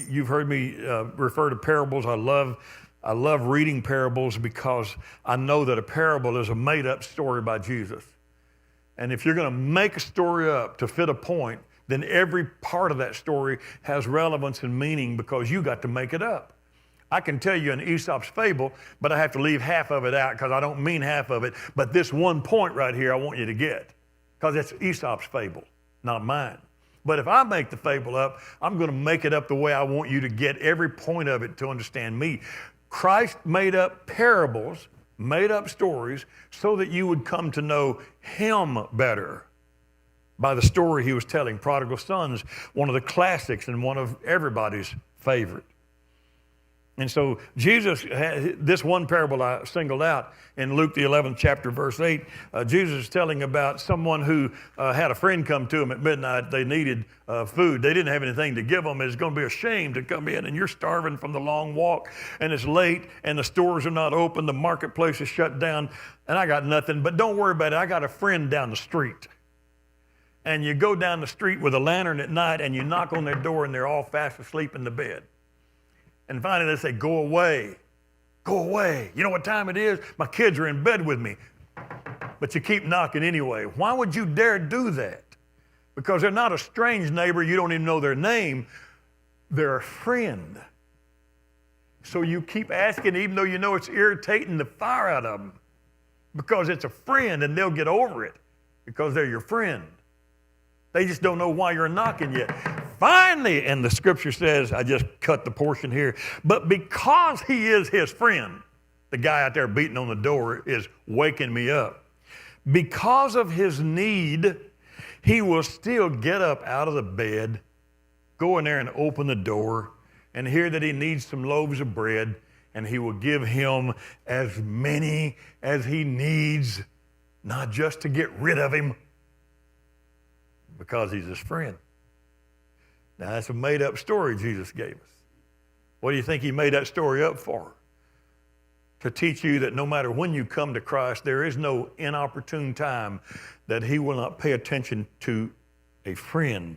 You've heard me refer to parables. I love reading parables because I know that a parable is a made-up story by Jesus. And if you're going to make a story up to fit a point, then every part of that story has relevance and meaning because you got to make it up. I can tell you an Aesop's fable, but I have to leave half of it out because I don't mean half of it. But this one point right here I want you to get because it's Aesop's fable, not mine. But if I make the fable up, I'm going to make it up the way I want you to get every point of it to understand me. Christ made up parables, made up stories, so that you would come to know him better by the story he was telling. Prodigal Son's one of the classics and one of everybody's favorite. And so Jesus, this one parable I singled out in Luke the 11th chapter, verse 8, Jesus is telling about someone who had a friend come to him at midnight. They needed food. They didn't have anything to give them. It's going to be a shame to come in and you're starving from the long walk and it's late and the stores are not open. The marketplace is shut down and I got nothing. But don't worry about it. I got a friend down the street. And you go down the street with a lantern at night and you knock on their door and they're all fast asleep in the bed. And finally they say, go away, go away. You know what time it is? My kids are in bed with me. But you keep knocking anyway. Why would you dare do that? Because they're not a strange neighbor. You don't even know their name. They're a friend. So you keep asking even though you know it's irritating the fire out of them. Because it's a friend and they'll get over it because they're your friend. They just don't know why you're knocking yet. Finally, and the scripture says, I just cut the portion here, but because he is his friend, the guy out there beating on the door is waking me up. Because of his need, he will still get up out of the bed, go in there and open the door, and hear that he needs some loaves of bread, and he will give him as many as he needs, not just to get rid of him, because he's his friend. Now, that's a made-up story Jesus gave us. What do you think he made that story up for? To teach you that no matter when you come to Christ, there is no inopportune time that he will not pay attention to a friend.